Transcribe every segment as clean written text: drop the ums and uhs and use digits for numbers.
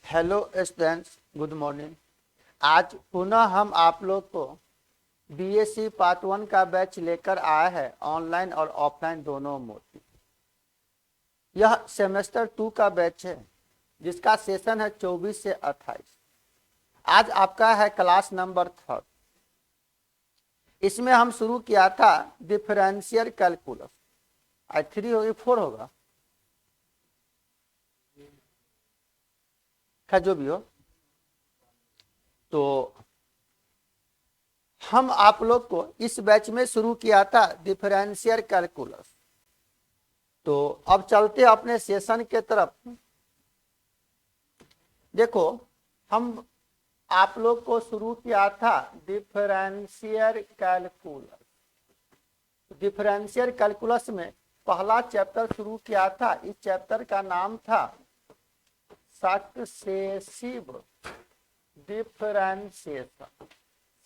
Hello students, good morning. आज पुनः हम आप लोग को बीएससी पार्ट 1 का बैच लेकर आया है, ऑनलाइन और ऑफलाइन दोनों मोड में। यह सेमेस्टर 2 का बैच है जिसका सेशन है 24 से 28। आज आपका है क्लास नंबर 3। इसमें हम शुरू किया था डिफरेंशियल कैलकुलस। आज 3 होगी 4 होगा, खैर जो भी हो। तो हम आप लोग को इस बैच में शुरू किया था डिफरेंशियल कैलकुलस। तो अब चलते अपने सेशन के तरफ। देखो, हम आप लोग को शुरू किया था डिफरेंशियल कैलकुलस। डिफरेंशियल कैलकुलस में पहला चैप्टर शुरू किया था। इस चैप्टर का नाम था सक्सेसिव डिफरेंशिएशन।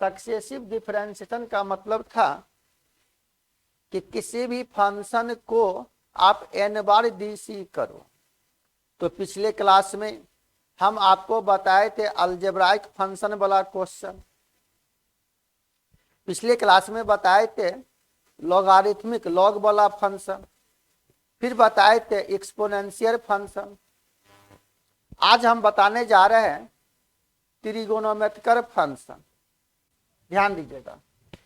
सक्सेसिव डिफरेंशिएशन का मतलब था कि किसी भी फंक्शन को आप n बार डीसी करो। तो पिछले क्लास में हम आपको बताए थे अलजेब्राइक फंक्शन वाला क्वेश्चन। पिछले क्लास में बताए थे लॉगरिथमिक लॉग वाला फंक्शन, फिर बताए थे एक्सपोनेंशियल फंक्शन। आज हम बताने जा रहे हैं ट्रिगोनोमेट्रिकल फंक्शन। ध्यान दीजिएगा,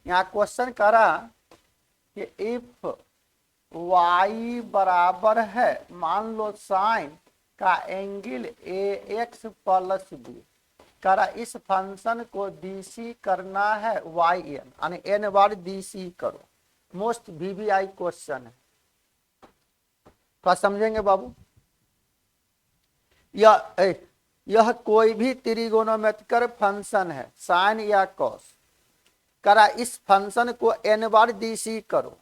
यहाँ क्वेश्चन करा कि इफ y बराबर है, मान लो साइन का एंगल ax प्लस बी, करा इस फंक्शन को डीसी करना है yn, यानी n बार डीसी करो। मोस्ट वीवीआई क्वेश्चन है, थोड़ा समझेंगे बाबू। यह कोई भी त्रिगोनोमेट्रिकल फंक्शन है, साइन या कॉस, करा इस फंक्शन को n बार डीसी करो।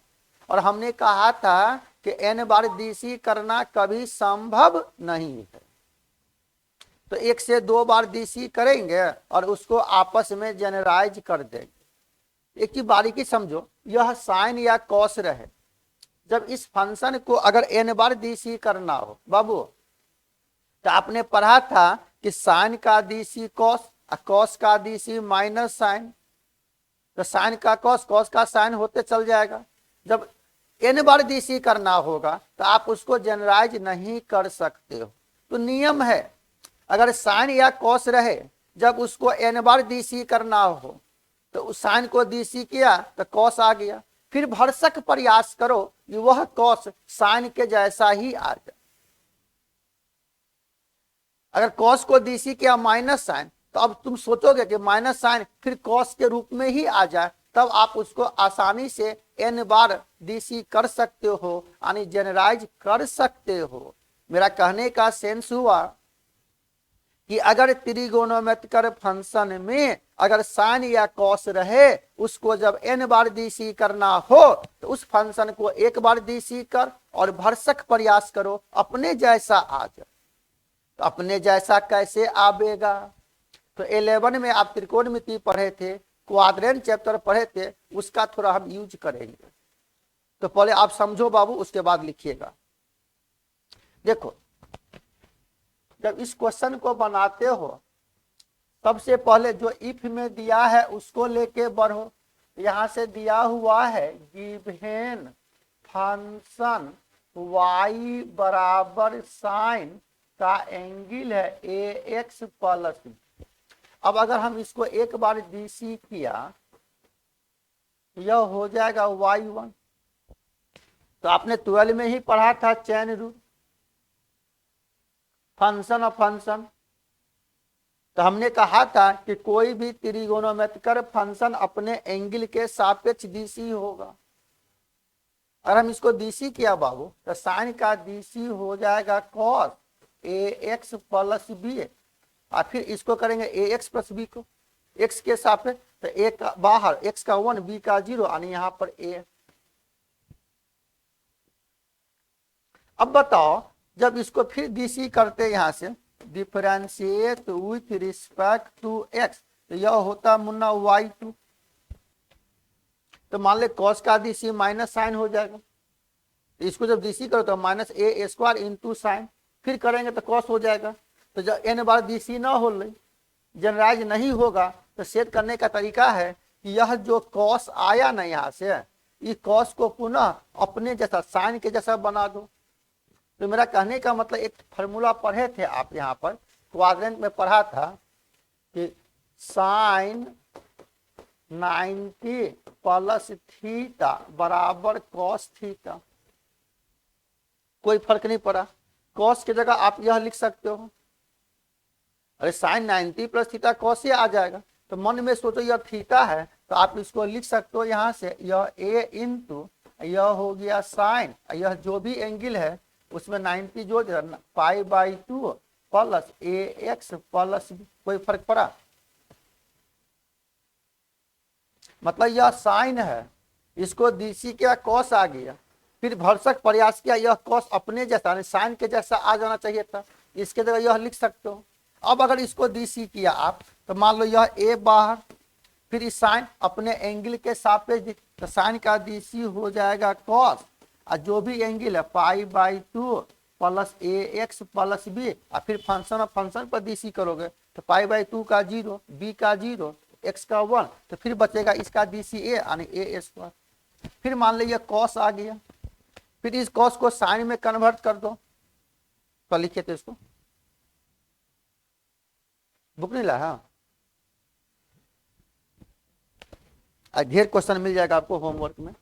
और हमने कहा था कि n बार डीसी करना कभी संभव नहीं है, तो 1 से 2 बार डीसी करेंगे और उसको आपस में जनरलाइज कर देंगे। एक ही बारीकी समझो, यह साइन या कॉस रहे, जब इस फंक्शन को अगर n बार डीसी करना हो बाबू, तो आपने पढ़ा था कि साइन का डीसी कॉस, कॉस का डीसी माइनस साइन। तो साइन का कॉस, कॉस का साइन होते चल जाएगा। जब n बार डीसी करना होगा तो आप उसको जनरलाइज नहीं कर सकते हो। तो नियम है, अगर साइन या कॉस रहे, जब उसको n बार डीसी करना हो तो उस साइन को डीसी किया तो कॉस आ गया। फिर भरसक प्रयास करो कि वह कॉस साइन के जैसा ही आ जाए। अगर कॉस को डीसी किया माइनस साइन, तो अब तुम सोचोगे कि माइनस साइन फिर कॉस के रूप में ही आ जाए, तब आप उसको आसानी से n बार डीसी कर सकते हो, यानी जनरलाइज कर सकते हो। मेरा कहने का सेंस हुआ कि अगर त्रिगोनोमेट्रिकल फंक्शन में अगर साइन या कॉस रहे, उसको जब n बार डीसी करना हो तो उस फंक्शन को 1 बार डीसी कर और भरसक प्रयास करो अपने जैसा आ जाए। तो अपने जैसा कैसे आवेगा? तो 11 में आप त्रिकोणमिति पढ़े थे, क्वाड्रेंट चैप्टर पढ़े थे, उसका थोड़ा हम यूज करेंगे। तो पहले आप समझो बाबू, उसके बाद लिखिएगा। देखो, जब इस क्वेश्चन को बनाते हो, सबसे पहले जो इफ में दिया है उसको लेके बढ़ो। यहां से दिया हुआ है गिवन फंक्शन y बराबर साइन का एंगल है ax प्लस बी। अब अगर हम इसको 1 बार डीसी किया, यह हो जाएगा y1। तो आपने 12 में ही पढ़ा था chain rule, function of function. तो हमने कहा था कि कोई भी त्रिगोनोमेट्रिकल फंक्शन अपने एंगल के सापेक्ष डीसी होगा। अगर हम इसको डीसी किया बाबू, तो साइन का डीसी हो जाएगा कॉस ax प्लस बी, और फिर इसको करेंगे ax प्लस बी को x के सापेक्ष। तो a का बाहर, x का 1, b का 0, यानी यहां पर a। अब बताओ, जब इसको फिर डीसी करते यहां से differentiate with respect to x, तो यह होता मुन्ना y2। तो मान ले कॉस का डीसी माइनस साइन हो जाएगा, तो इसको जब डीसी करो तो माइनस a² इंटू साइन, फिर करेंगे तो कॉस हो जाएगा। तो जब n बार डी सी ना हो जनरलाइज नहीं होगा तो सेट करने का तरीका है कि यह जो कॉस आया ना यहाँ से, इस कॉस को पुनः अपने जैसा साइन के जैसा बना दो। तो मेरा कहने का मतलब एक फार्मूला पढ़े थे आप यहाँ पर क्वाड्रेंट में पढ़ा था कि साइन 90 प्लस थीटा बराबर कॉस थीटा। कोई फर्क नहीं पड़ा, कॉस की जगह आप यह लिख सकते हो, अरे साइन 90 प्लस थीटा कॉस से आ जाएगा। तो मन में सोचो यह थीटा है तो आप इसको लिख सकते हो यहाँ से, यह ए इंटू यह हो गया साइन, यह जो भी एंगल है उसमें 90 जोड़ π/2 plus A X plus B. कोई फर्क पड़ा? मतलब यह साइन है, इसको डीसी क्या कॉस आ गया, फिर भरसक प्रयास किया यह कॉस अपने जैसा साइन के जैसा आ जाना चाहिए था, इसके जगह यह लिख सकते हो। अब अगर इसको डीसी किया आप तो मान लो यह ए बाहर, फिर इस साइन अपने एंगल के सापेक्ष, तो साइन का डीसी हो जाएगा कॉस, और जो भी एंगल है π/2 plus A X plus B, और फिर फंक्शन पर डीसी करोगे तो π/2 का 0, बी का 0, एक्स का 1, तो फिर बचेगा इसका डीसी ए यानी ए स्क्वायर। फिर मान लीजिए कॉस आ गया, फिर इस कॉस को साइन में कन्वर्ट कर दो। तो लिखिए तो इसको बुक नहीं ला, ढेर क्वेश्चन मिल जाएगा आपको होमवर्क में।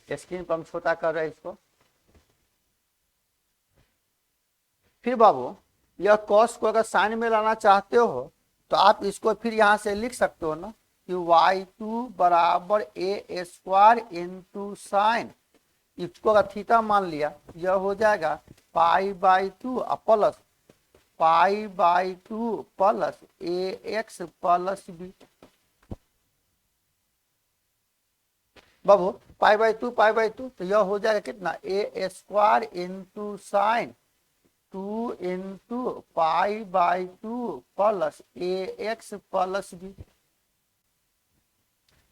स्क्रीन पर हम छोटा कर रहे हैं इसको। फिर बाबू यह कॉस को अगर साइन में लाना चाहते हो तो आप इसको फिर यहां से लिख सकते हो ना कि y2 बराबर ए स्क्वायर इंटू साइन, इसको अगर थीटा मान लिया यह हो जाएगा π/2 plus π/2 plus A X plus B. बाबू π/2 तो यह हो जाएगा कितना, A square into sine 2 into π/2 plus A X plus B.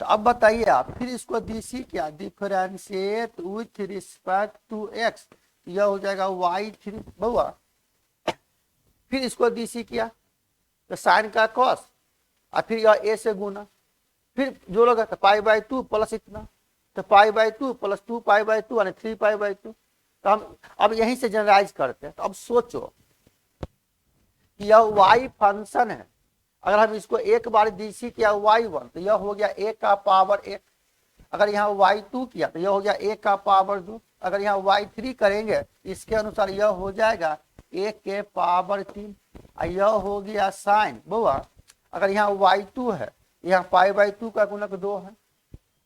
तो अब बताइए आप, फिर इसको डीसी क्या, differentiate with respect to X, यह हो जाएगा y3 बहुआ। फिर इसको डीसी किया तो साइन का कॉस, और फिर यह ए से गुना, फिर जोड़ोगे तो π/2 प्लस इतना, तो π/2 प्लस 2π/2 यानी 3π/2। तो हम अब यहीं से जनरलाइज करते हैं। तो अब सोचो कि यह y फंक्शन है, अगर हम इसको एक बार डीसी किया y1 तो यह हो गया a का पावर 1, अगर यहाँ y2 किया तो यह हो गया a का पावर 2, अगर यहाँ y3 करेंगे इसके अनुसार यह हो जाएगा a के पावर 3, यह हो गया साइन बुआ। अगर यहाँ y2 है, यहाँ π/2 का गुणक 2 है,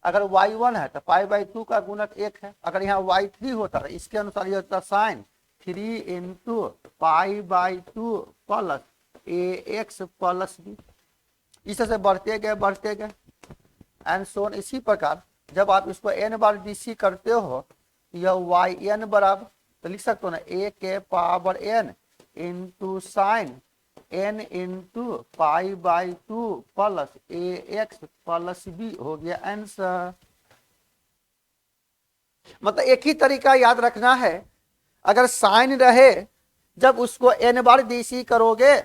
अगर y1 है तो π/2 का गुणक 1 है, अगर यहाँ y3 होता है इसके अनुसार यह होता sign 3 into π/2 plus A X plus B. इस से बढ़ते गए एंड सोन। इसी प्रकार जब आप इसको n बार डीसी करते हो यह yn बराबर, तो लिख सकते हो ना a के power n into sine n into π/2 plus A X plus B हो गया आंसर। मतलब एक ही तरीका याद रखना है, अगर साइन रहे जब उसको n बार डीसी करोगे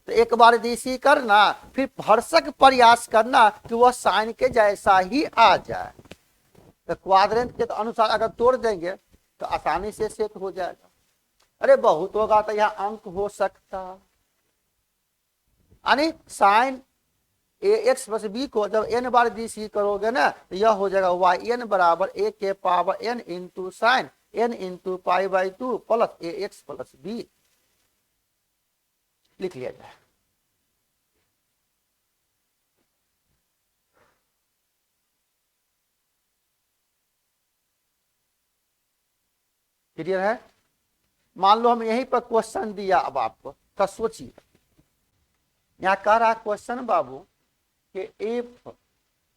तो एक बार डीसी करना, फिर भरसक प्रयास करना कि वह साइन के जैसा ही आ जाए। तो क्वाड्रेंट के अनुसार अगर तोड़ देंगे तो आसानी से सेट हो जाएगा। अरे बहुत होगा तो यहाँ अंक हो सकता, यानी साइन ए एक्स प्लस बी को जब n बार डीसी करोगे ना तो यह हो जाएगा yn बराबर a के power n into sine n into π/2 plus A X plus B. लिख लिया जाए। क्लियर है? मान लो हम यहीं पर क्वेश्चन दिया, अब आपको तो सोचिए, यहाँ कह रहा क्वेश्चन बाबू कि इफ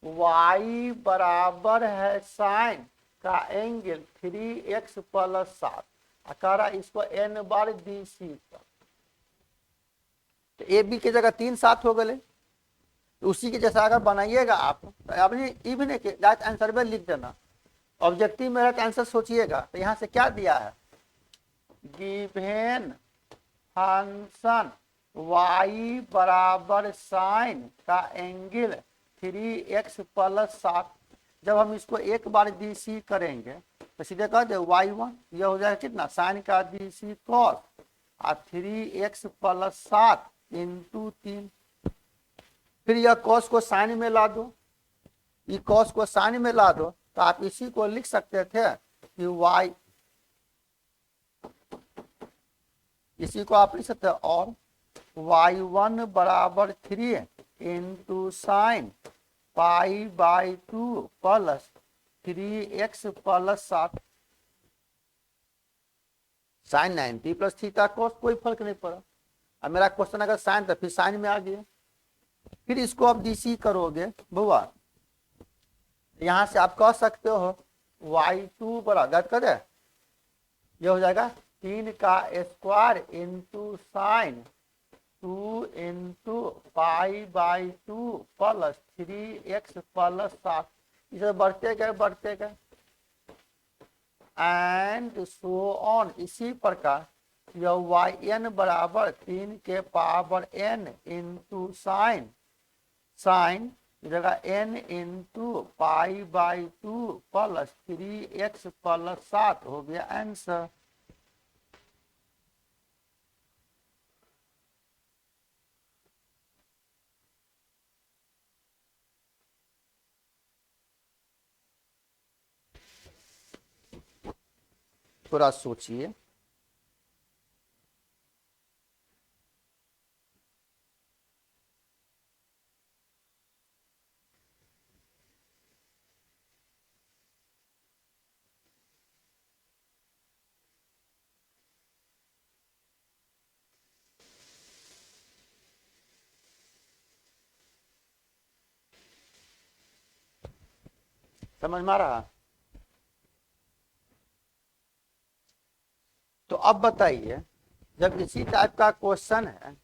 y बराबर है साइन का एंगल 3x प्लस 7, कह इसको n बार डी सी पर, तो ए बी की जगह 3 7 हो गए, तो उसी के जैसा अगर बनाइएगा आप, तो अपनी इवन डायरेक्ट आंसर में लिख देना, ऑब्जेक्टिव में डायरेक्ट आंसर सोचिएगा। तो यहाँ से क्या दिया है, गिवेन फंक्शन y बराबर साइन का एंगल 3x प्लस 7, जब हम इसको एक बार डी सी करेंगे तो सीधे कह दे y1, यह हो जाएगा कितना, साइन का डी सी कॉस और 3x प्लस 7 इंटू 3, फिर यह कॉस को साइन में ला दो, ये कॉस को साइन में ला दो, तो आप इसी को लिख सकते थे कि y, इसी को आप लिख सकते हैं, और y1 बराबर 3 into sine pi by 2 plus 3x plus 7 sine 90 plus theta cos, कोई फर्क नहीं पड़ा। अब मेरा क्वेश्चन अगर साइन तो फिर साइन में आ गया, फिर इसको आप डीसी करोगे बुआ, यहां से आप कह सकते हो y2 बराबर कर दे, ये हो जाएगा 3 का square into sine 2 into pi by 2 plus 3x plus 7, इसे बढ़ते गए एंड सो ऑन, इसी प्रकार यह yn बराबर 3 के पावर n इंटू साइन जगह n into pi by 2 plus 3x plus 7 हो गया आंसर। थोड़ा सोचिए, समझ में आ रहा। तो अब बताइए, जब इसी टाइप का क्वेश्चन है,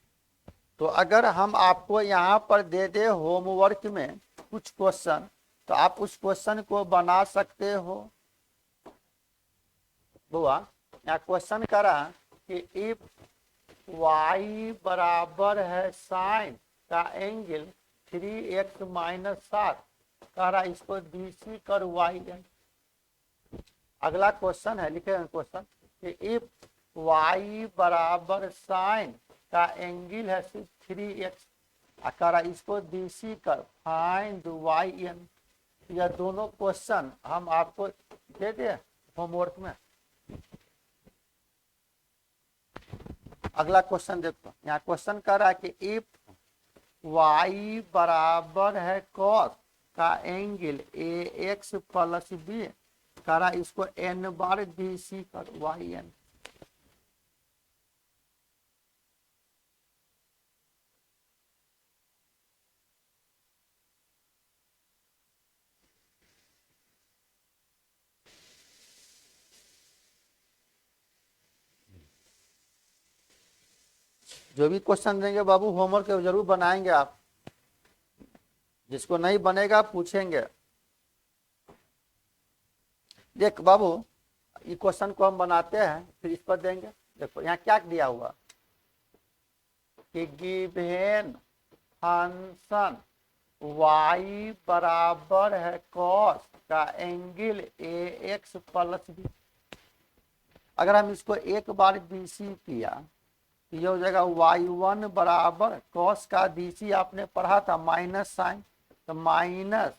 तो अगर हम आपको यहाँ पर दे दे होमवर्क में कुछ क्वेश्चन, तो आप उस क्वेश्चन को बना सकते हो। बुआ यहाँ क्वेश्चन करा कि इफ y बराबर है साइन का एंगल 3x माइनस 7, कह रहा इसको डीसी कर y। अगला क्वेश्चन है, लिखे क्वेश्चन कि इफ y बराबर साइन का एंगल है 3x, कह रहा इसको डीसी कर फाइंड yn। यह दोनों क्वेश्चन हम आपको दे दे होमवर्क में। अगला क्वेश्चन देखो, यहाँ क्वेश्चन कर रहा है कि इफ y बराबर है cos का एंगल ax प्लस b, कह रहा इसको n बार dc कर yn। जो भी क्वेश्चन देंगे बाबू होमवर्क जरूर बनाएंगे आप, जिसको नहीं बनेगा पूछेंगे। देख बाबू, ये क्वेश्चन को हम बनाते हैं फिर इस पर देंगे। देखो यहाँ क्या दिया हुआ कि गिवेन फंक्शन y बराबर है cos का एंगल ax प्लस b, अगर हम इसको एक बार dc किया तो ये हो जाएगा y1 बराबर cos का dc आपने पढ़ा था माइनस साइन, तो माइनस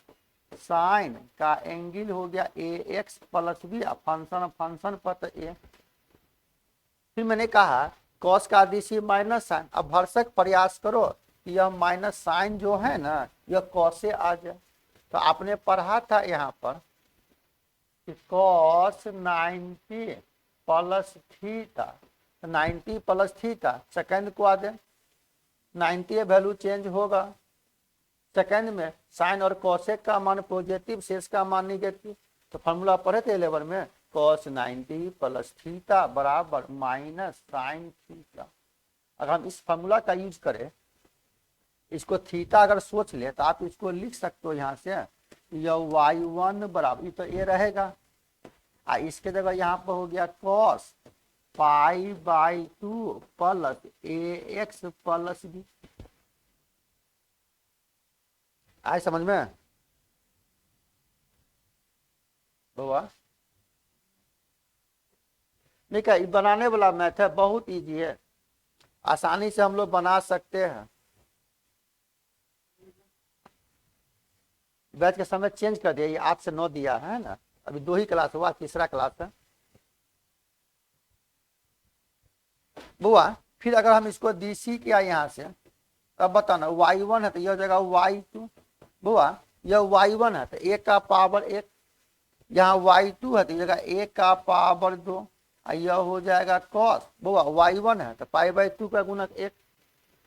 साइन का एंगल हो गया ax प्लस बी, फंक्शन पर तो a। फिर मैंने कहा cos का dc माइनस साइन, अब भरसक प्रयास करो कि यह माइनस साइन जो है ना यह cos से आ जाए। तो आपने पढ़ा था यहाँ पर कि cos 90 plus theta, 90 plus theta second को आ दे, 90 वैल्यू चेंज होगा, सेकंड में साइन और कोसेक का मान पॉजिटिव, शेष का मान निगेटिव। तो फॉर्मूला पढ़े थे 11 में, cos 90 प्लस थीटा बराबर माइनस साइन थीटा। अगर हम इस फॉर्मूला का यूज करें, इसको थीटा अगर सोच ले तो आप इसको लिख सकते हो यहाँ से, यह y1 बराबर, तो ये रहेगा, इसके जगह यहाँ पर हो गया cos π/2 plus ax plus b। आए समझ में बाबा? नहीं क्या बनाने वाला मैथ है, बहुत इजी है, आसानी से हम लोग बना सकते हैं। बैच के समय चेंज कर दिया, ये 8 से 9 दिया है ना, अभी 2 ही क्लास हुआ, तीसरा क्लास है बुआ। फिर अगर हम इसको डीसी किया यहाँ से, अब बताना y1 है तो यह जगह y2 बुआ, यह y1 है तो 1 का पावर 1, यहाँ y2 है तो जगह 1 का पावर 2, यह हो जाएगा cos बुआ, y1 है तो π/2 का गुणक 1,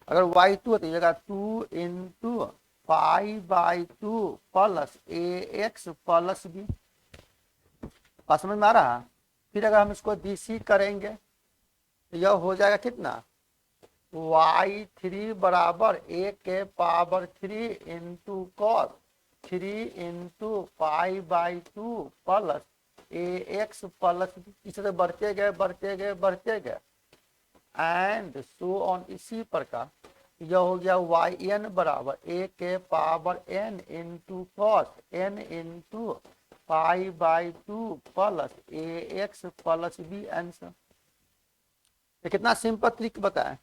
अगर y2 है तो जगह 2 into π/2 plus ax plus b। बात समझ में आ रहा? फिर अगर हम इसको डीसी करेंगे तो यह हो जाएगा कितना, y3 बराबर 1 के power 3 into cos 3 into π/2 plus ax plus, इस तरह बढ़ते गए बढ़ते गए बढ़ते गए एंड सो ऑन। इसी प्रकार यह हो गया yn बराबर 1 के power n into cos n into π/2 plus ax plus b answer. कितना सिंपल ट्रिक बताएं,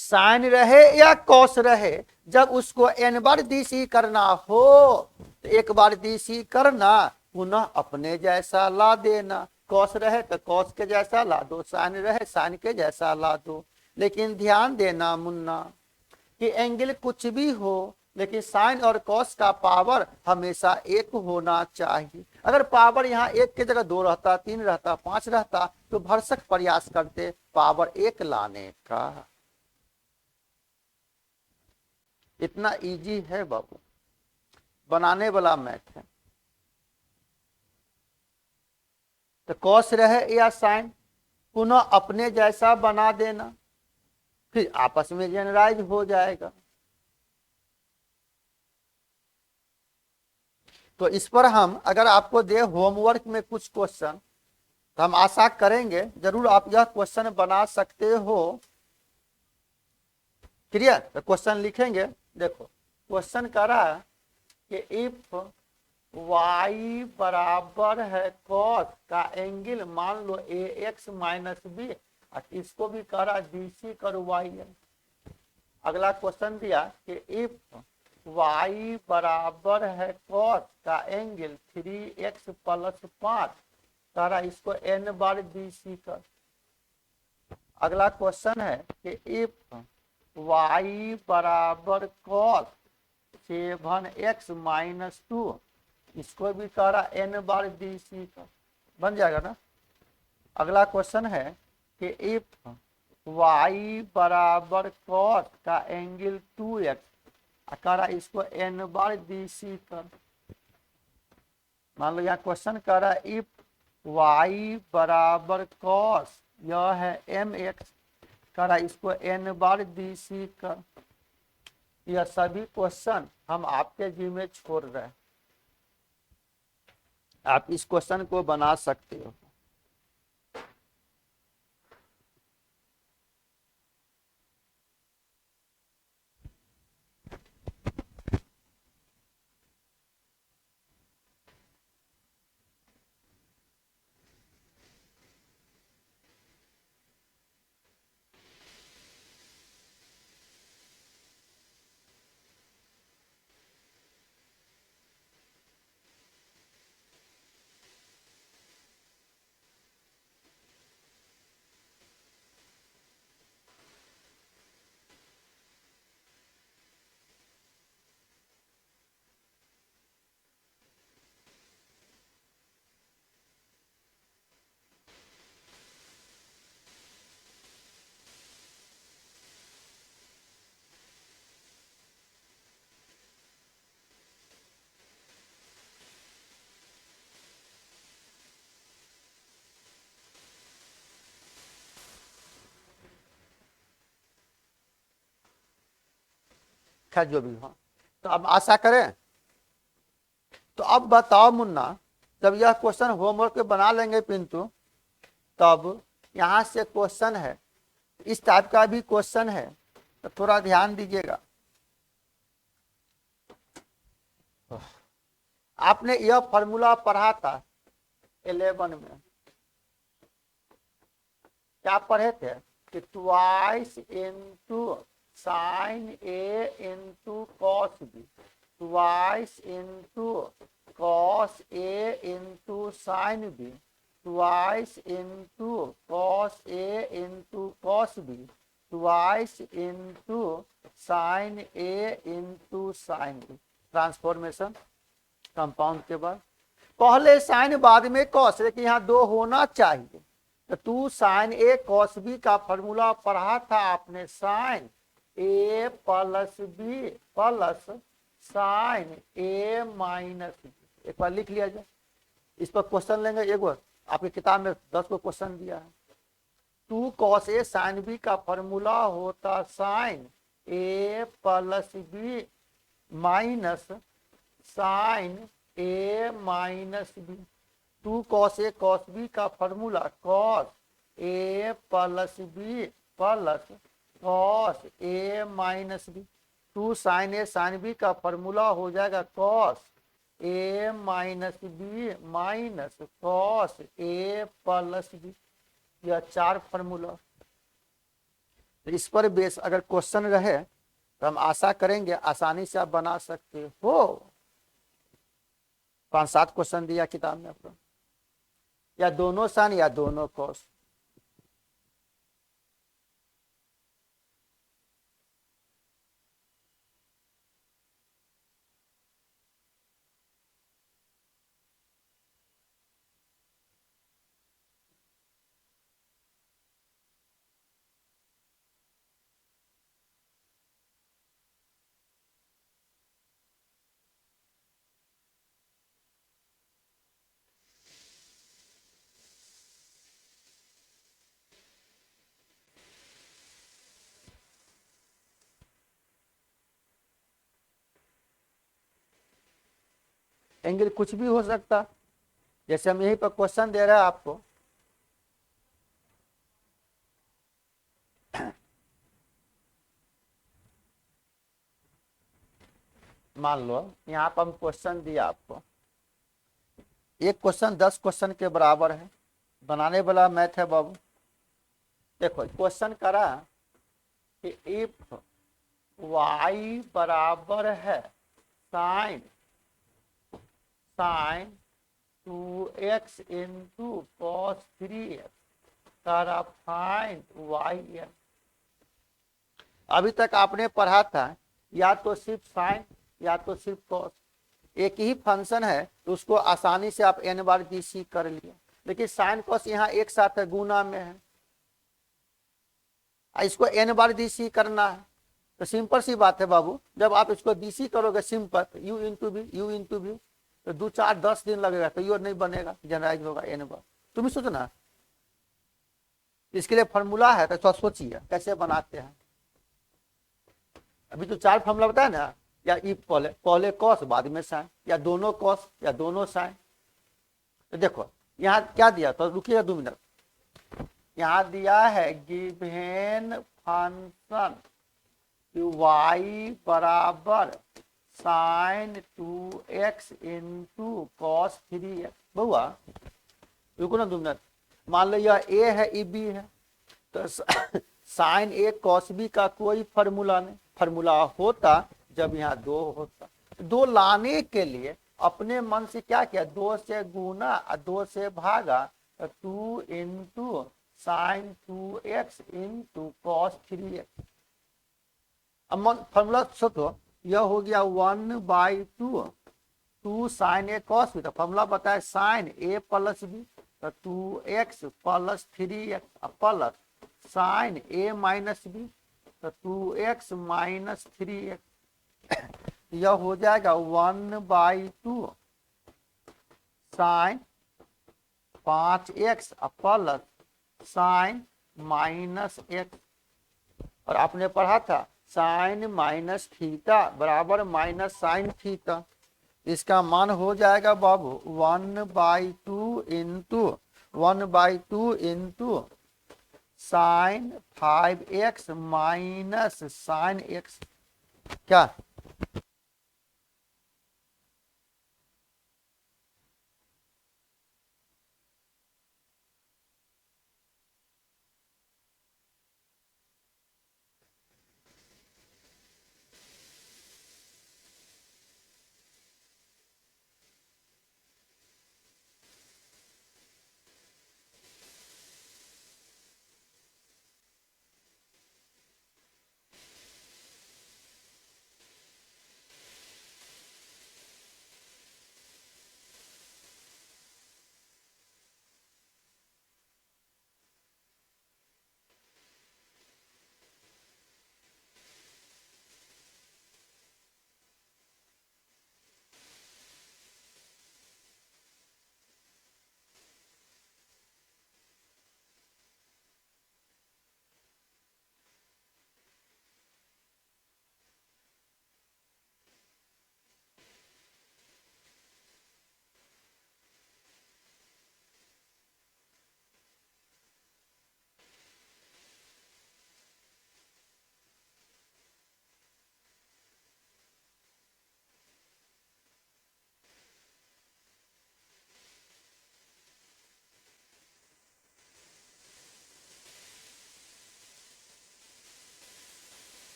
साइन रहे या कॉस रहे, जब उसको n बार डीसी करना हो तो एक बार डीसी करना, पुनः अपने जैसा ला देना। कॉस रहे तो कॉस के जैसा ला दो, साइन रहे साइन के जैसा ला दो। लेकिन ध्यान देना मुन्ना कि एंगल कुछ भी हो, लेकिन साइन और कॉस का पावर हमेशा 1 होना चाहिए। अगर पावर यहाँ 1 की जगह 2 रहता, 3 रहता, 5 रहता तो भरसक प्रयास करते पावर 1 लाने का। इतना इजी है बाबू, बनाने वाला मैथ है। तो कॉस रहे या साइन, पुनः अपने जैसा बना देना, फिर आपस में जनरलाइज हो जाएगा। तो इस पर हम अगर आपको दे होमवर्क में कुछ क्वेश्चन, तो हम आशा करेंगे जरूर आप यह क्वेश्चन बना सकते हो। क्लियर? तो क्वेश्चन लिखेंगे, देखो क्वेश्चन कह रहा है कि इफ y बराबर है cos का एंगल मान लो ax माइनस बी, इसको भी कह रहा डीसी करो y। अगला क्वेश्चन दिया कि इफ y बराबर है cos का एंगल 3x प्लस 5, कह रहा इसको n बार डीसी कर। अगला क्वेश्चन है कि इफ y बराबर cos 7x माइनस 2, इसको भी कह रहा n बार डीसी का, बन जाएगा ना। अगला क्वेश्चन है कि इफ y बराबर cos का एंगल 2x, कह रहा इसको n बार डीसी कर। मान लो यहाँ क्वेश्चन कह रहा है इफ y बराबर cos, यह है mx, कह रहा इसको n बार डीसी कर। यह सभी क्वेश्चन हम आपके जी में छोड़ रहे हैं, आप इस क्वेश्चन को बना सकते हो। खैर जो भी हो, तो अब आशा करें। तो अब बताओ मुन्ना, जब यह क्वेश्चन होमवर्क पे बना लेंगे पिंटू, तब यहां से क्वेश्चन है, इस टाइप का भी क्वेश्चन है, तो थोड़ा ध्यान दीजिएगा। आपने यह फॉर्मूला पढ़ा था 11 में, क्या पढ़े थे कि twice into sine A into cos B, twice into cos A into sine B, twice into cos A into cos B, twice into sine A into sine B. Transformation compound के बाद पहले साइन बाद में cos, लेकिन यहाँ दो होना चाहिए। तो टू साइन ए कॉस बी का फॉर्मूला पढ़ा था आपने, साइन ए प्लस बी प्लस साइन ए माइनस बी। एक बार लिख लिया जाए, इस पर क्वेश्चन लेंगे। एक बार आपकी किताब में 10 को क्वेश्चन दिया है। Two cos A sine B का फॉर्मूला होता sine A plus B minus sine A minus B. Two cos A cos B का formula cos A plus B plus cos A minus B. Two sine A sine B का formula हो जाएगा cos A minus B minus cos A plus B. यह 4 formula. इस पर base अगर question रहे तो हम आशा करेंगे आसानी से आप बना सकते हो। 5-7 क्वेश्चन दिया किताब में आपको, या दोनों साइन या दोनों कॉस। एंगल कुछ भी हो सकता, जैसे हम यहीं पर क्वेश्चन दे रहे हैं आपको। मान लो यहाँ पर हम क्वेश्चन दिया आपको, एक क्वेश्चन 10 क्वेश्चन के बराबर है। बनाने वाला मैथ है बाबू। देखो क्वेश्चन करा कि इफ y बराबर है sine 2x into cos 3x, तारा फाइंड y। अभी तक आपने पढ़ा था या तो सिर्फ साइन या तो सिर्फ कॉस, एक ही फंक्शन है तो उसको आसानी से आप n बार dc कर लिया। लेकिन साइन कॉस यहाँ एक साथ है, गुना में है, इसको n बार dc करना है। तो सिंपल सी बात है बाबू, जब आप इसको dc करोगे सिंपल u इंटू भी तो 2 4 10 दिन लगेगा, तो ये नहीं बनेगा, जनरलाइज होगा n बार। तुम ही सोचना, इसके लिए फॉर्मूला है, तो सोचिए कैसे बनाते हैं। अभी तो 4 फॉर्मूला बताया ना, या इफ पहले कॉस बाद में साइन, या दोनों कॉस या दोनों साइन। तो देखो यहाँ क्या दिया, तो रुकिएगा 2 मिनट। यहाँ दिया है गिवेन फंक्शन y बराबर sine 2x into cos 3x। बहुआ रुको ना 2 मिनट। मान लो यह a है, ये b है, तो साइन a कॉस b का कोई फॉर्मूला नहीं। फॉर्मूला होता जब यहाँ 2 होता। 2 लाने के लिए अपने मन से क्या किया, 2 से गुना और 2 से भागा, तो 2 into sine 2x into cos 3x। अब फॉर्मूला सोचो, यह हो गया 1/2 2 साइन ए कॉस बी। तो फॉर्मूला बताए साइन ए प्लस बी, तो 2x plus 3x plus sine ए माइनस बी, तो 2x माइनस 3x। यह हो जाएगा 1/2 sine 5x plus sine minus x। और आपने पढ़ा था साइन माइनस थीटा बराबर माइनस साइन थीटा। इसका मान हो जाएगा बाबू 1/2 sine 5x minus sine x। क्या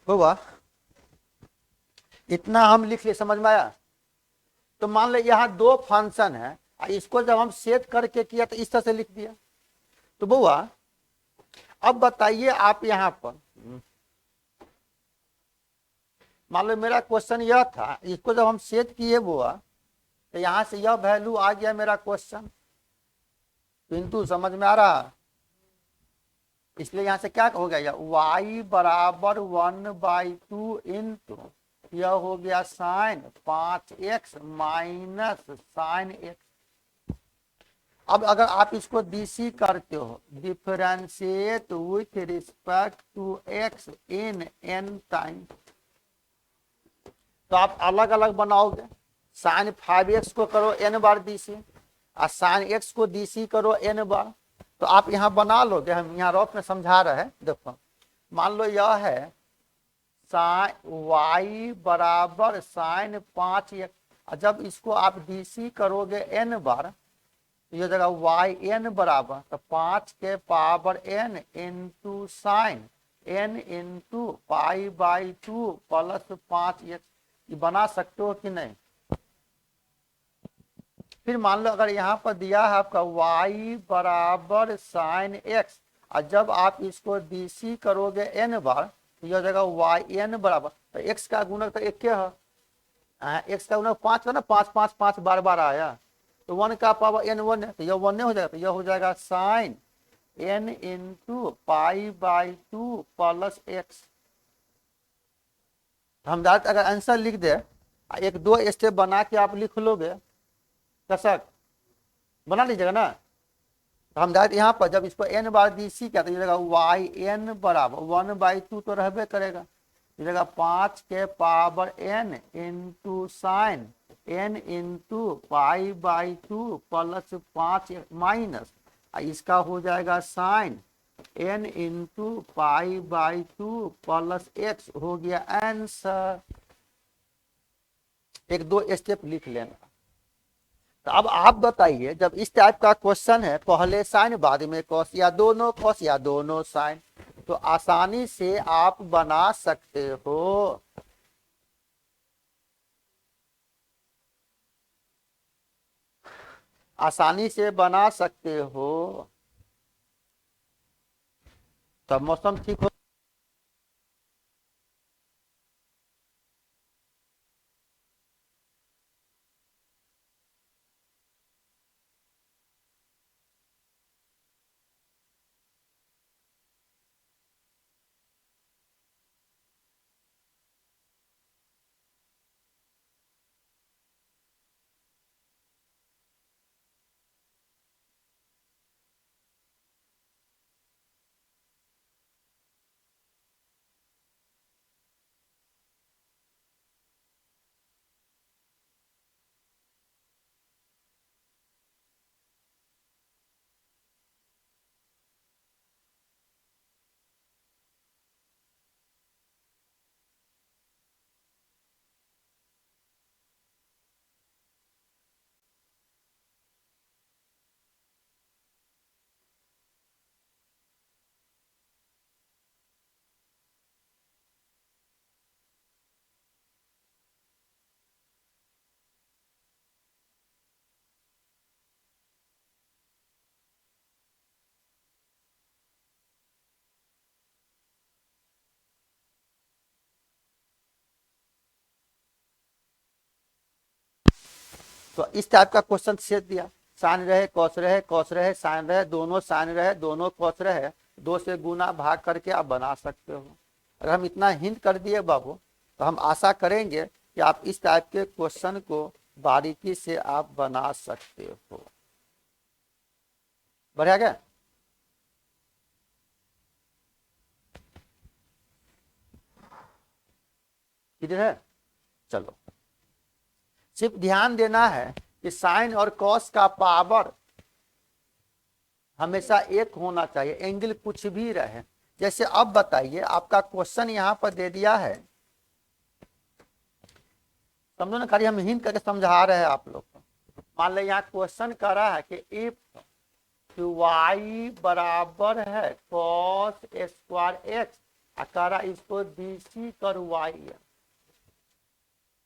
हुआ? इतना हम लिख ले, समझ में आया? तो मान लो यहाँ दो फंक्शन है, इसको जब हम सेट करके किया तो इस तरह से लिख दिया। तो बुआ अब बताइए आप यहाँ पर, मान लो मेरा क्वेश्चन यह था, इसको जब हम सेट किए बुआ तो यहाँ से यह वैल्यू आ गया मेरा क्वेश्चन। पिंटू समझ में आ रहा? इसलिए यहाँ से क्या हो गया, y बराबर 1/2 इंटू यह हो गया sign 5x minus sine x। अब अगर आप इसको डीसी करते हो, differentiate with respect to x in n time, तो आप अलग अलग बनाओगे। साइन 5x को करो n बार डीसी और साइन x को डीसी करो n बार, तो आप यहाँ बना लोगे। हम यहाँ रफ में समझा रहे हैं। देखो मान लो यह है साइन y बराबर साइन 5x, और जब इसको आप डीसी करोगे n बार, तो यह जगह वाई एन बराबर तो 5 के power n into sine n into pi by 2 plus 5x, ये बना सकते हो कि नहीं। फिर मान लो अगर यहाँ पर दिया है आपका y बराबर साइन x, और जब आप इसको डीसी करोगे n बार, तो यह जगह वाई एन बराबर तो x का गुणक तो एक है, x का गुणक 5 है ना, 5 5 5 बार बार आया, तो 1 का पावर n 1 है, तो यह 1 हो जाएगा, तो यह हो जाएगा sine n into pi by 2 plus x। हम डायरेक्ट अगर आंसर लिख दे, एक दो स्टेप बना के आप लिख लोगे, कैसा बना लीजिएगा ना। तो हम डायरेक्ट यहाँ पर जब इसको n बार डीसी किया, तो ये वाई एन बराबर 1/2 तो रहबे करेगा, ये जगह 5 के power n into sine n into pi by 2 plus 5 minus, इसका हो जाएगा sine n into pi by 2 plus x, हो गया आंसर। एक दो स्टेप लिख लेना। तो अब आप बताइए, जब इस टाइप का क्वेश्चन है, पहले साइन बाद में कॉस या दोनों साइन, तो आसानी से आप बना सकते हो। आसानी से बना सकते हो। तब मौसम ठीक हो। तो इस टाइप का क्वेश्चन सेट दिया, साइन रहे कॉस रहे, कॉस रहे साइन रहे, दोनों साइन रहे दोनों कॉस रहे, 2 से गुना भाग करके आप बना सकते हो। अगर हम इतना हिंट कर दिए बाबू, तो हम आशा करेंगे कि आप इस टाइप के क्वेश्चन को बारीकी से आप बना सकते हो। बढ़िया क्या? किधर है? चलो, सिर्फ ध्यान देना है कि साइन और कॉस का पावर हमेशा एक होना चाहिए, एंगल कुछ भी रहे। जैसे अब बताइए, आपका क्वेश्चन यहां पर दे दिया है, समझो ना, खाली हम हिंट करके समझा रहे हैं आप लोग को। मान लो यहाँ क्वेश्चन कर रहा है कि इफ y बराबर है cos स्क्वायर x, करा इसको डीसी कर y,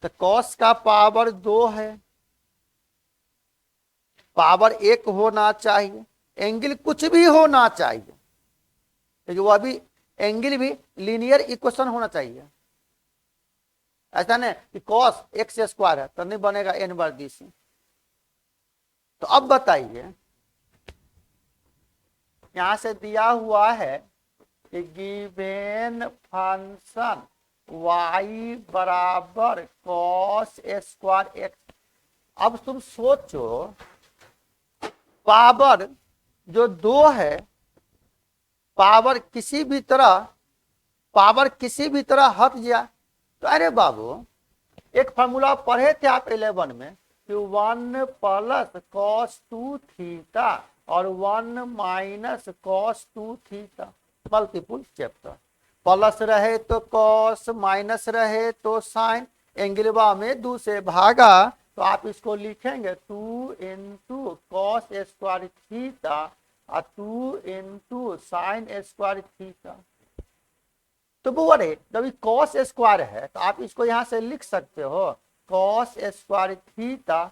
तो cos का पावर 2 है, पावर 1 होना चाहिए, एंगल कुछ भी होना चाहिए, क्योंकि वो अभी एंगल भी लीनियर इक्वेशन होना चाहिए। ऐसा नहीं कि cos x स्क्वायर है तो नहीं बनेगा n बार डीसी। तो अब बताइए, यहां से दिया हुआ है कि गिवेन फंक्शन y बराबर cos स्क्वायर x। अब तुम सोचो, पावर जो 2 है, पावर किसी भी तरह हट जाए तो अरे बाबू एक फॉर्मूला पढ़े थे आप 11 में कि 1 प्लस कॉस 2 थीटा और 1 minus cos 2 theta, multiple chapter. Plus रहे तो कॉस, माइनस रहे तो साइन, एंगलवा में 2 से भागा तो आप इसको लिखेंगे 2 इंटू कॉस स्क्वायर थीटा और 2 इंटू साइन स्क्वायर थीटा। तो वो अरे जब कॉस स्क्वायर है तो आप इसको यहां से लिख सकते हो cos square theta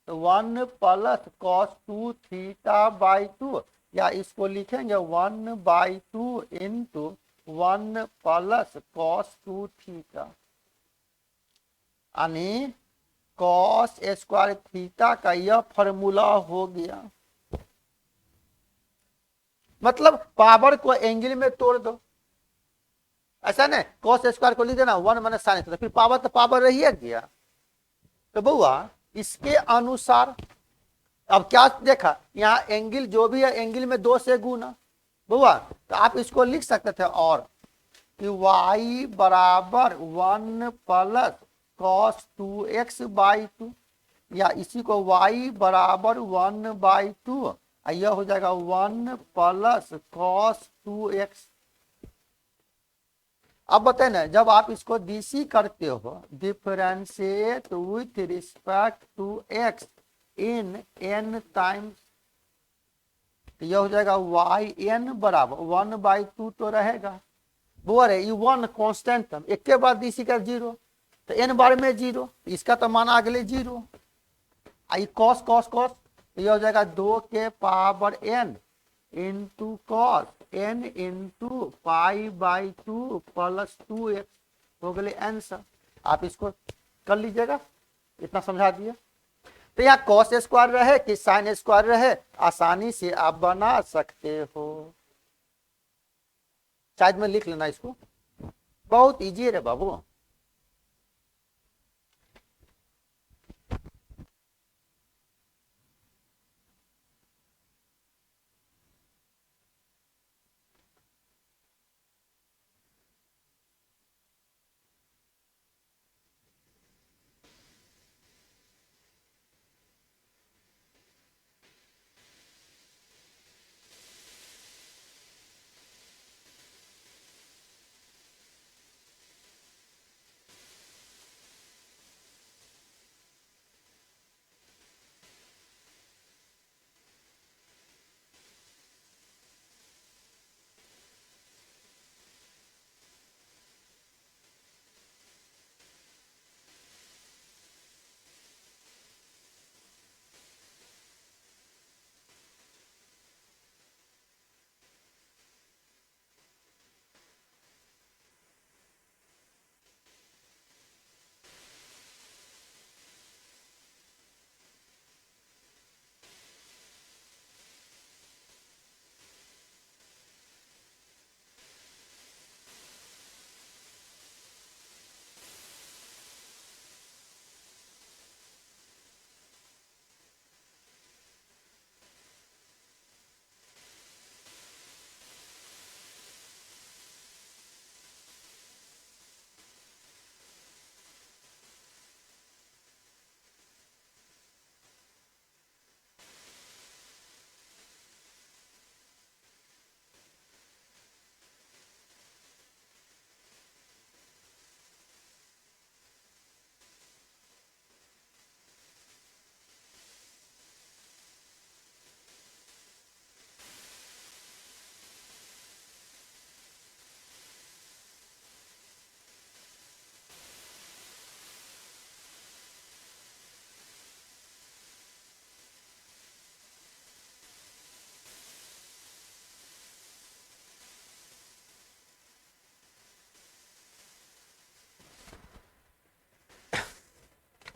1 plus cos 2 theta by 2, या इसको लिखेंगे 1/2 इंटू 1 प्लस कॉस 2 थीटा, यानी कॉस स्क्वायर थीटा का यह फॉर्मूला हो गया। मतलब पावर को एंगल में तोड़ दो, ऐसा नहीं कॉस स्क्वायर को लिख देना 1 माइनस साइन, तो फिर पावर तो पावर रही गया। तो बउआ इसके अनुसार अब क्या देखा, यहाँ एंगल जो भी है एंगल में 2 से गुना बउआ, तो आप इसको लिख सकते थे और कि y बराबर 1 प्लस कॉस 2x बाई 2, या इसी को y बराबर 1/2, यह हो जाएगा 1 प्लस कॉस 2x। अब बताए ना जब आप इसको डीसी करते हो differentiate with respect to x in n times, तो यह हो जाएगा yn बराबर 1/2 तो रहेगा वो रहे 1 कांस्टेंट टर्म, एक के बाद डीसी का 0 तो n बार में 0, इसका तो मान अगले 0, आई कॉस कॉस कॉस तो यह हो जाएगा 2 के power n into cos n into π/2 plus 2x हो गए आंसर। आप इसको कर लीजिएगा, इतना समझा दिए। तो यहाँ कॉस स्क्वायर रहे कि साइन स्क्वायर रहे आसानी से आप बना सकते हो। शायद में लिख लेना इसको, बहुत इजी है बाबू।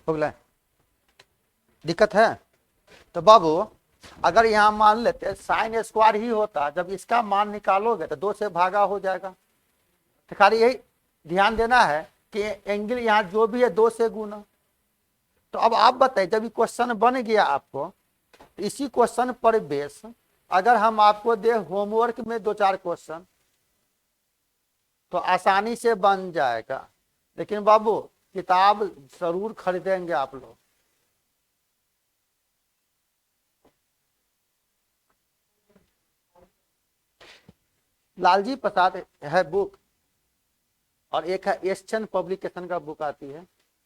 हो गया, दिक्कत है? तो बाबू अगर यहाँ मान लेते साइन स्क्वायर ही होता, जब इसका मान निकालोगे तो 2 से भागा हो जाएगा। तो खाली यही ध्यान देना है कि एंगल यहाँ जो भी है 2 से गुना। तो अब आप बताइए, जब ये क्वेश्चन बन गया आपको, तो इसी क्वेश्चन पर बेस अगर हम आपको दे होमवर्क में 2-4 क्वेश्चन तो आसानी से बन जाएगा। लेकिन बाबू किताब जरूर खरीदेंगे आप लोग। लालजी प्रसाद है बुक, और एक है एशियन पब्लिकेशन का बुक आती है।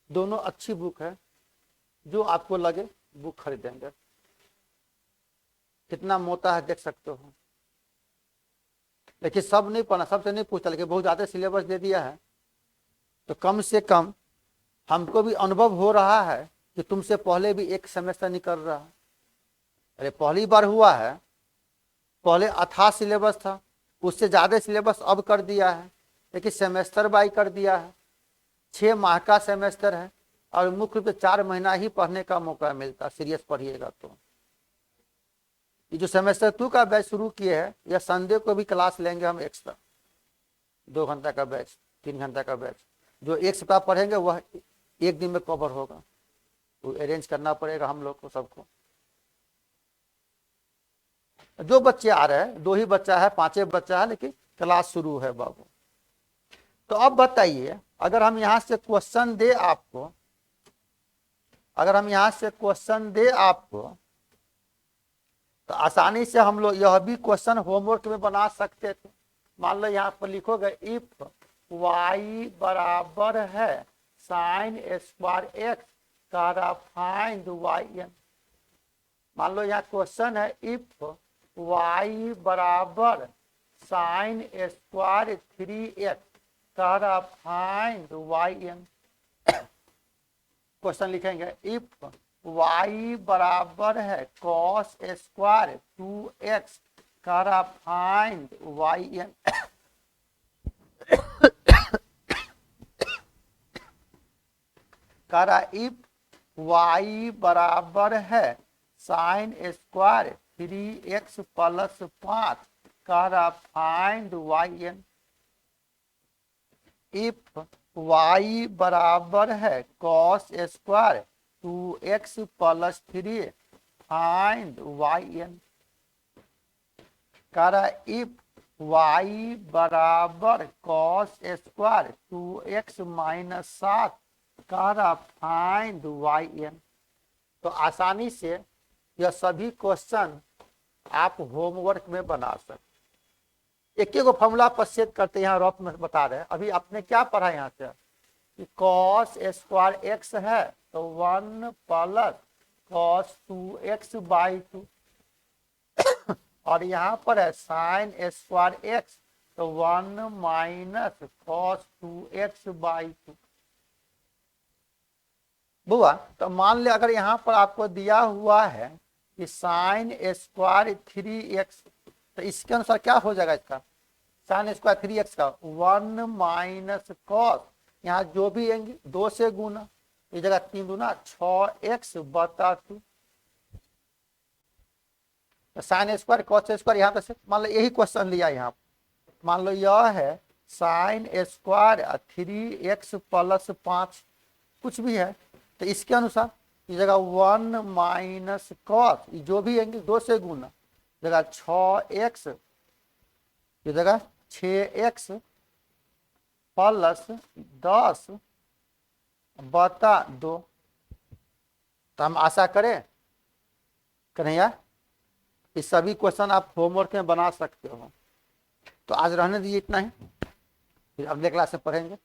दोनों अच्छी बुक है, जो आपको लगे बुक खरीदेंगे। कितना मोटा है देख सकते हो। लेकिन सब नहीं पढ़ना, सबसे नहीं पूछता, लेकिन बहुत ज्यादा सिलेबस दे दिया है। तो कम से कम हमको भी अनुभव हो रहा है कि तुमसे पहले भी एक सेमेस्टर निकल रहा है। अरे पहली बार हुआ है, पहले अथाह सिलेबस था, उससे ज्यादा सिलेबस अब कर दिया है, लेकिन सेमेस्टर बाई कर दिया है। 6 माह का सेमेस्टर है और मुख्य रूप से 4 महीना ही पढ़ने का मौका मिलता, सीरियस पढ़िएगा तो। ये जो सेमेस्टर 2 का बैच शुरू किए हैं, यह संडे को भी क्लास लेंगे हम एक्स्ट्रा, 2 घंटा का बैच, 3 घंटा का बैच। जो एक सप्ताह पढ़ेंगे वह एक दिन में कवर होगा, तो अरेंज करना पड़ेगा हम लोग को सबको। जो बच्चे आ रहे हैं, 2 ही बच्चा है, 5 बच्चा है, लेकिन क्लास शुरू है बाबू। तो अब बताइए, अगर हम यहां से क्वेश्चन दे आपको, अगर हम यहां से क्वेश्चन दे आपको, तो आसानी से हम लोग यह भी क्वेश्चन होमवर्क में बना सकते थे। मान लो यहाँ पर लिखोगे इफ y बराबर है साइन स्क्वायर एक्स का फाइंड y n। मान लो यहाँ क्वेश्चन है इफ y बराबर साइन स्क्वायर 3x का फाइंड y n। क्वेश्चन लिखेंगे इफ y बराबर है कॉस स्क्वायर 2x का फाइंड y n। करा इफ y बराबर है साइन स्क्वायर 3x प्लस 5 का find y n। If y बराबर है cos square 2x plus 3 find y n। करा इफ y बराबर कॉस स्क्वायर 2x माइनस 7 का फाइंड y n। तो आसानी से यह सभी क्वेश्चन आप होमवर्क में बना सकते। एक एक फॉर्मूला पर सेट करते हैं, यहाँ रफ में बता रहे हैं। अभी आपने क्या पढ़ा यहाँ से कि कॉस स्क्वायर एक्स है तो 1 प्लस कॉस 2x बाई 2, और यहाँ पर है साइन स्क्वायर एक्स तो 1 माइनस कॉस 2x बाई 2। बुआ तो मान ले अगर यहाँ पर आपको दिया हुआ है कि साइन स्क्वायर 3x, तो इसके अनुसार क्या हो जाएगा इसका साइन स्क्वायर 3x का 1 माइनस कॉस, यहाँ जो भी आएंगे 2 से गुना, इस जगह 3 दूना 6x बटा 2। साइन स्क्वायर कॉस स्क्वायर यहाँ पे से मान लो यही क्वेश्चन लिया, यहाँ मान लो यह है साइन स्क्वायर 3x प्लस 5 कुछ भी है, तो इसके अनुसार इस जगह 1 माइनस कॉस जो भी आएंगे 2 से गुना, जगह 6x, इस जगह 6x प्लस 10 बटा 2। तो हम आशा करें कन्हैया इस सभी क्वेश्चन आप होमवर्क में बना सकते हो। तो आज रहने दीजिए इतना ही, फिर अगले क्लास में पढ़ेंगे।